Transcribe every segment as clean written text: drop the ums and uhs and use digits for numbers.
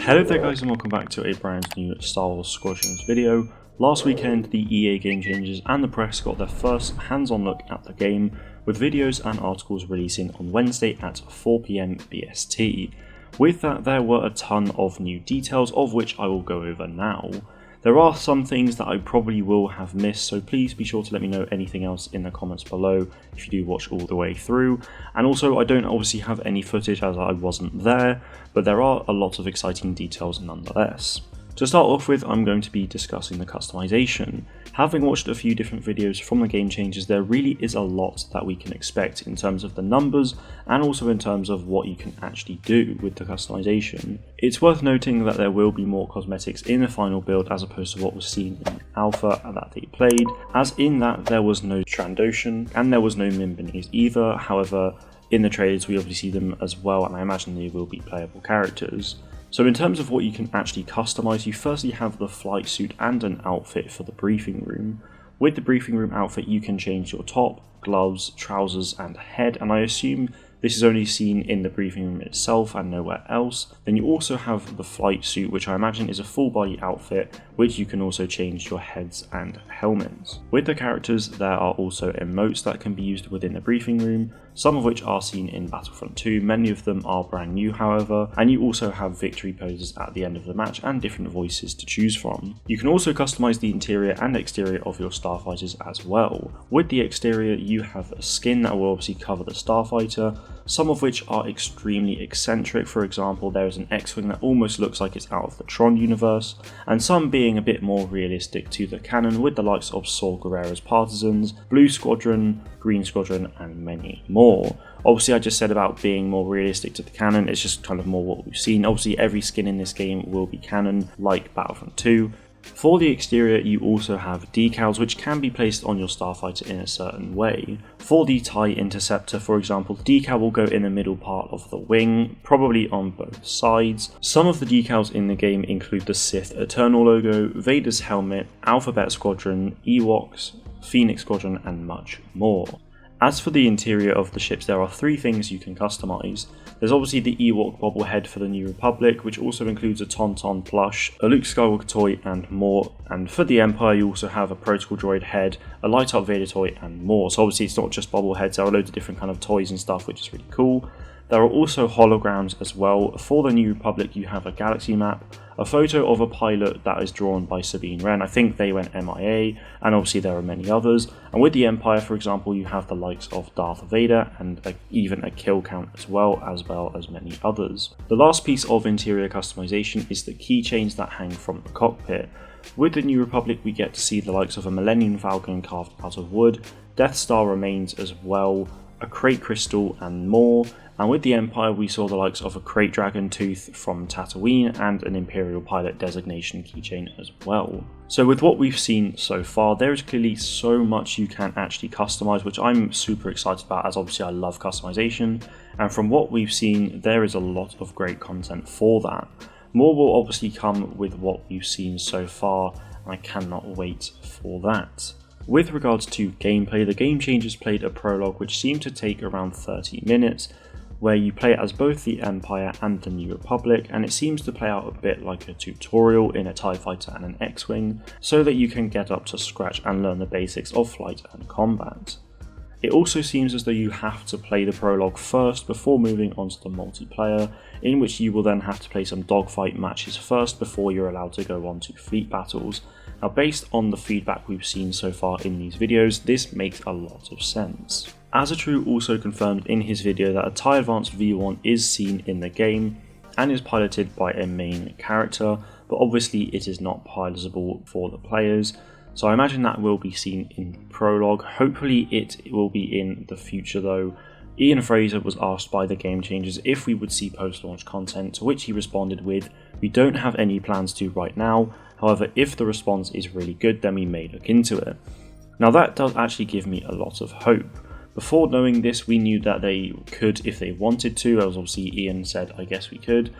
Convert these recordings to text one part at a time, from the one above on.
Hello there guys and welcome back to a brand new Star Wars Squadrons video. Last weekend the EA Game Changers and the press got their first hands-on look at the game, with videos and articles releasing on Wednesday at 4 PM BST. With that there were a ton of new details, of which I will go over now. There are some things that I probably will have missed, so please be sure to let me know anything else in the comments below if you do watch all the way through. And also I don't obviously have any footage as I wasn't there, but there are a lot of exciting details nonetheless. To start off with, I'm going to be discussing the customization. Having watched a few different videos from the Game Changers, there really is a lot that we can expect in terms of the numbers and also in terms of what you can actually do with the customization. It's worth noting that there will be more cosmetics in the final build as opposed to what was seen in Alpha that they played, as in that there was no Trandoshan and there was no Mimbanese either. However, in the trailers we obviously see them as well, and I imagine they will be playable characters. So in terms of what you can actually customize, you firstly have the flight suit and an outfit for the briefing room. With the briefing room outfit you can change your top, gloves, trousers and head, and I assume this is only seen in the briefing room itself and nowhere else. Then you also have the flight suit, which I imagine is a full body outfit, which you can also change your heads and helmets. With the characters there are also emotes that can be used within the briefing room, some of which are seen in Battlefront 2, many of them are brand new however, and you also have victory poses at the end of the match and different voices to choose from. You can also customize the interior and exterior of your starfighters as well. With the exterior you have a skin that will obviously cover the starfighter, some of which are extremely eccentric. For example, there is an X-Wing that almost looks like it's out of the Tron universe, and some being a bit more realistic to the canon with the likes of Saw Gerrera's Partisans, Blue Squadron, Green Squadron and many more. Obviously I just said about being more realistic to the canon, it's just kind of more what we've seen. Obviously every skin in this game will be canon like Battlefront 2. For the exterior you also have decals which can be placed on your starfighter in a certain way. For the TIE Interceptor for example, the decal will go in the middle part of the wing, probably on both sides. Some of the decals in the game include the Sith Eternal logo, Vader's helmet, Alphabet Squadron, Ewoks, Phoenix Squadron and much more. As for the interior of the ships, there are three things you can customize. There's obviously the Ewok bobblehead for the New Republic, which also includes a Tauntaun plush, a Luke Skywalker toy and more. And for the Empire you also have a Protocol droid head, a light up Vader toy and more. So obviously it's not just bobbleheads, there are loads of different kind of toys and stuff, which is really cool. There are also holograms as well. For the New Republic you have a galaxy map, a photo of a pilot that is drawn by Sabine Wren. I think they went MIA, and obviously there are many others. And with the Empire for example you have the likes of Darth Vader and even a kill count as well as many others. The last piece of interior customization is the keychains that hang from the cockpit. With the New Republic we get to see the likes of a Millennium Falcon carved out of wood, Death Star remains as well, a Crate Crystal and more. And with the Empire we saw the likes of a Crate Dragon Tooth from Tatooine and an Imperial Pilot designation keychain as well. So with what we've seen so far, there is clearly so much you can actually customize, which I'm super excited about, as obviously I love customization, and from what we've seen there is a lot of great content for that. More will obviously come with what we've seen so far, and I cannot wait for that. With regards to gameplay, the Game Changers played a prologue which seemed to take around 30 minutes, where you play as both the Empire and the New Republic, and it seems to play out a bit like a tutorial in a TIE Fighter and an X-Wing, so that you can get up to scratch and learn the basics of flight and combat. It also seems as though you have to play the prologue first before moving on to the multiplayer, in which you will then have to play some dogfight matches first before you're allowed to go on to fleet battles. Now based on the feedback we've seen so far in these videos, this makes a lot of sense. Azatru also confirmed in his video that a TIE Advanced V1 is seen in the game and is piloted by a main character, but obviously it is not pilotable for the players. So I imagine that will be seen in prologue. Hopefully it will be in the future though. Ian Fraser was asked by the Game Changers if we would see post-launch content, to which he responded with, "We don't have any plans to right now, however if the response is really good then we may look into it." Now that does actually give me a lot of hope. Before knowing this we knew that they could if they wanted to, as obviously Ian said I guess we could,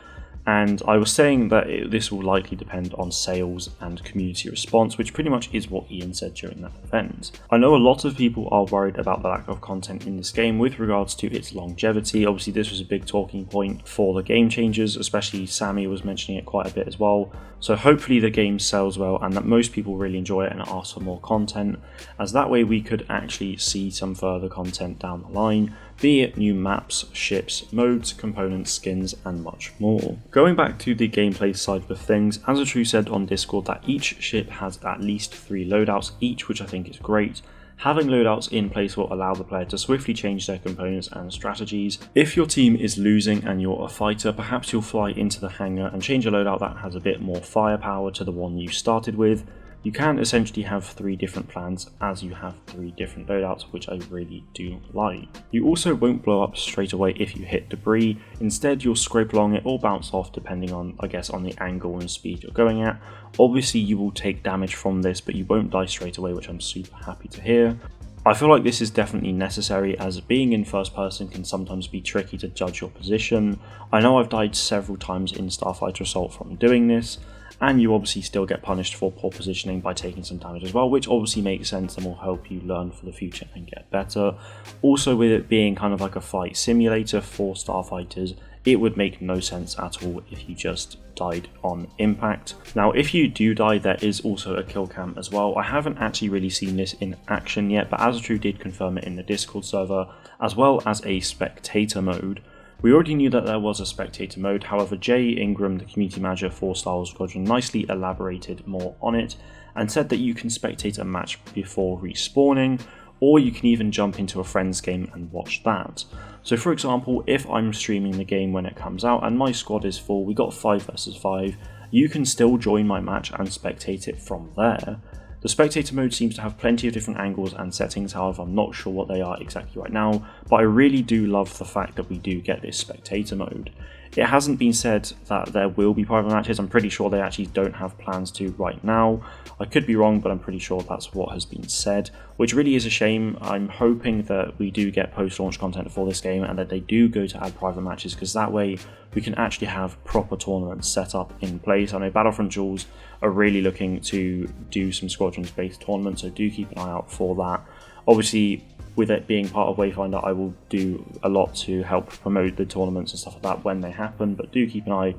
And I was saying that this will likely depend on sales and community response, which pretty much is what Ian said during that event. I know a lot of people are worried about the lack of content in this game with regards to its longevity. Obviously this was a big talking point for the game changers, especially Sammy was mentioning it quite a bit as well. So hopefully the game sells well and that most people really enjoy it and ask for more content, as that way we could actually see some further content down the line, be it new maps, ships, modes, components, skins and much more. Going back to the gameplay side of things, Azatru said on Discord that each ship has at least 3 loadouts each, which I think is great. Having loadouts in place will allow the player to swiftly change their components and strategies. If your team is losing and you're a fighter, perhaps you'll fly into the hangar and change a loadout that has a bit more firepower to the one you started with. You can essentially have 3 different plans as you have 3 different loadouts, which I really do like. You also won't blow up straight away if you hit debris. Instead you'll scrape along it or bounce off depending on, I guess, on the angle and speed you're going at. Obviously you will take damage from this, but you won't die straight away, which I'm super happy to hear. I feel like this is definitely necessary, as being in first person can sometimes be tricky to judge your position. I know I've died several times in Starfighter Assault from doing this, and you obviously still get punished for poor positioning by taking some damage as well, which obviously makes sense and will help you learn for the future and get better. Also, with it being kind of like a fight simulator for starfighters, it would make no sense at all if you just died on impact. Now if you do die, there is also a kill cam as well. I haven't actually really seen this in action yet, but Azatru did confirm it in the Discord server, as well as a spectator mode. We already knew that there was a spectator mode, however Jay Ingram, the community manager for Star Wars Squadron, nicely elaborated more on it and said that you can spectate a match before respawning, or you can even jump into a friend's game and watch that. So for example, if I'm streaming the game when it comes out and my squad is full, we got 5 versus 5, you can still join my match and spectate it from there. The spectator mode seems to have plenty of different angles and settings, however I'm not sure what they are exactly right now, but I really do love the fact that we do get this spectator mode. It hasn't been said that there will be private matches. I'm pretty sure they actually don't have plans to right now. I could be wrong, but I'm pretty sure that's what has been said, which really is a shame. I'm hoping that we do get post-launch content for this game and that they do go to add private matches, because that way we can actually have proper tournaments set up in place. I know Battlefront Duels are really looking to do some Squadrons-based tournaments, so do keep an eye out for that. Obviously, with it being part of Wayfinder, I will do a lot to help promote the tournaments and stuff like that when they happen, but do keep an eye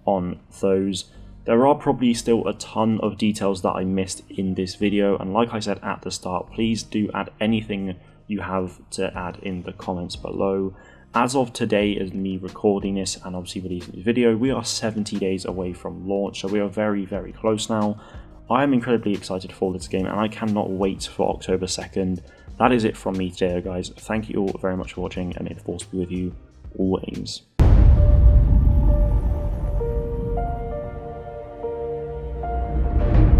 on those. There are probably still a ton of details that I missed in this video, and like I said at the start, please do add anything you have to add in the comments below. As of today, as me recording this and obviously releasing this video, we are 70 days away from launch, so we are very, very close now. I am incredibly excited for this game and I cannot wait for October 2nd. That is it from me today, guys. Thank you all very much for watching, and may the force be with you always.